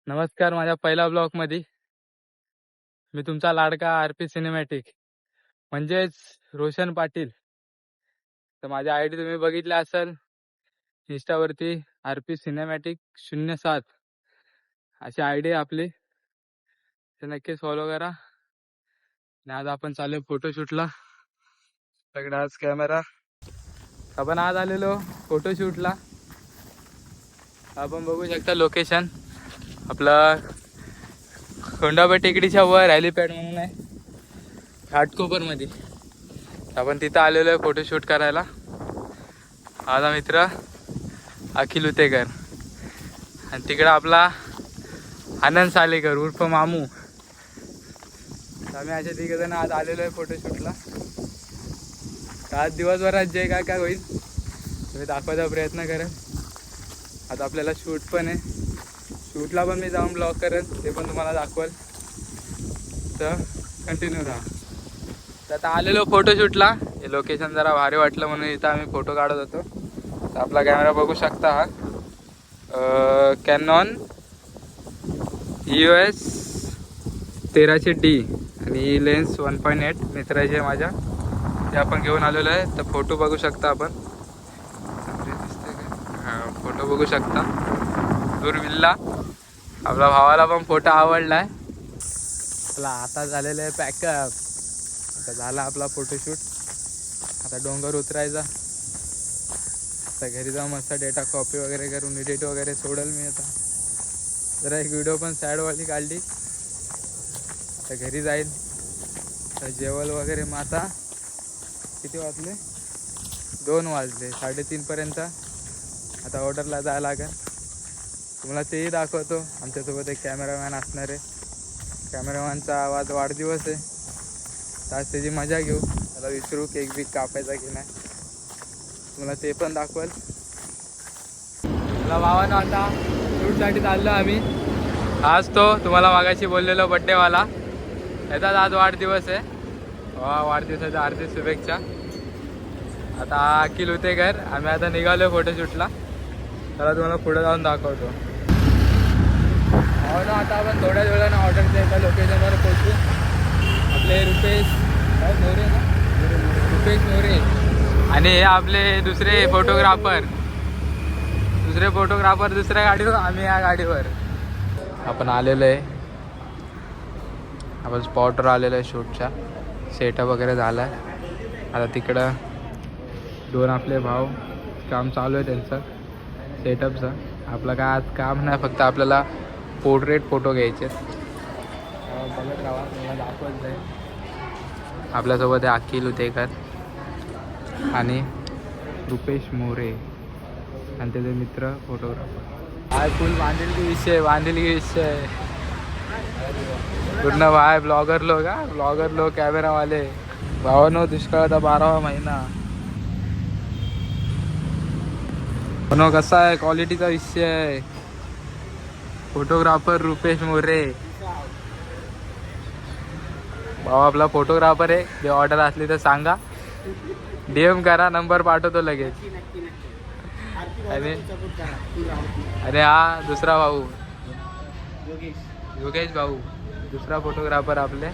नमस्कार. माझ्या पहिल्या ब्लॉगमध्ये मी तुमचा लाडका आरपी सिनेमॅटिक म्हणजेच रोशन पाटील. तर माझी आयडी तुम्ही बघितली असेल इंस्टावरती आरपी सिनेमॅटिक 07 अशी आयडी आहे आपली. तर नक्कीच फॉलो करा. आणि आज आपण चालू फोटोशूटला. सगळा आज कॅमेरा आपण आज आलेलो फोटोशूटला. आपण बघू शकता लोकेशन आपलं खोंडाबा टेकडीच्या वर हेलिपॅड म्हणून आहे घाटकोपरमध्ये. आपण तिथं आलेलो आहे फोटोशूट करायला. माझा मित्र अखिल उतेकर आणि तिकडं आपला आनंद सालेकर उर्फ मामू. आम्ही अशा तिघजण आज आलेलो आहे फोटोशूटला. आज दिवसभरात जे काय काय होईल तुम्ही दाखवायचा प्रयत्न करेन. आज आपल्याला शूट पण आहे. शूटला पण मी जाऊन ब्लॉग करेन, ते पण तुम्हाला दाखवेल. तर कंटिन्यू राहा. तर आता आलेलो फोटोशूटला. हे लोकेशन जरा भारी वाटलं म्हणून इथं आम्ही फोटो काढत होतो. तर आपला कॅमेरा बघू शकता हा कॅनॉन EOS 1300D आणि ही लेन्स 1.8 मित्राची आहे माझ्या. ते आपण घेऊन आलेलो आहे. तर फोटो बघू शकता आपण. हां, फोटो बघू शकता. दुर्विल्ला आपल्या भावाला पण फोटो आवडलाय. आपला आता झालेलं आहे पॅकअप. आता झाला आपला फोटोशूट. आता डोंगर उतरायचा. आता घरी जाऊन मस्त डेटा कॉपी वगैरे करून एडिट वगैरे सोडेल मी. आता जरा एक व्हिडिओ पण सॅडवाली काढली. आता घरी जाईल. तर जेवण वगैरे. मग आता किती वाजले? 2 वाजले. 3:30पर्यंत आता ऑर्डरला जायला लागेल. तुम्हाला तेही दाखवतो. आमच्यासोबत एक कॅमेरामॅन असणार आहे. कॅमेरामॅनचा आवाज वाढदिवस आहे. तर आज त्याची मजा घेऊ. त्याला विचारू केक बीक कापायचा की नाही. तुम्हाला ते पण दाखवेल. मला भावानं आता शूटसाठी चाललो आम्ही. आज तो तुम्हाला मागाशी बोललेलो बड्डेवाला याचाच आज वाढदिवस आहे. वाढदिवसाच्या हार्दिक शुभेच्छा. आता अखिल उतेकर. आम्ही आता निघालो फोटोशूटला. त्याला तुम्हाला पुढे जाऊन दाखवतो. हो ना. आता आपण थोड्याच वेळानं ऑर्डरच्या एका लोकेशनवर पोहोचू. आपले रुपेश मोरे ना, रुपेश मोरे आणि हे आपले दुसरे फोटोग्राफर दुसऱ्या गाडीवर, आम्ही या गाडीवर. आपण आलेलो आहे. आपण स्पॉटवर आलेलो आहे. शूटच्या सेटअप वगैरे झाला आहे. आता तिकडं 2 आपले भाऊ काम चालू आहे त्यांचं सेटअपचं. आपलं काय आज काम नाही, फक्त आपल्याला पोर्ट्रेट फोटो घ्यायचे. बघत राहा, मला दाखवत जाईल. आपल्यासोबत आहे अखिल उतेकर आणि रुपेश मोरे आणि त्याचे मित्र फोटोग्राफर. काय फुल बांधिलकी विषय पूर्ण भाई. ब्लॉगर लोक कॅमेरावाले. भावानो दुष्काळाचा 12वा महिना. म्हणून कसा आहे क्वालिटीचा विषय आहे. फोटोग्राफर रुपेश मोरे भाऊ आपला फोटोग्राफर आहे. जे ऑर्डर असली तर सांगा, DM करा, नंबर पाठवतो लगेच. अरे हा दुसरा भाऊ योगेश भाऊ, दुसरा फोटोग्राफर आपले.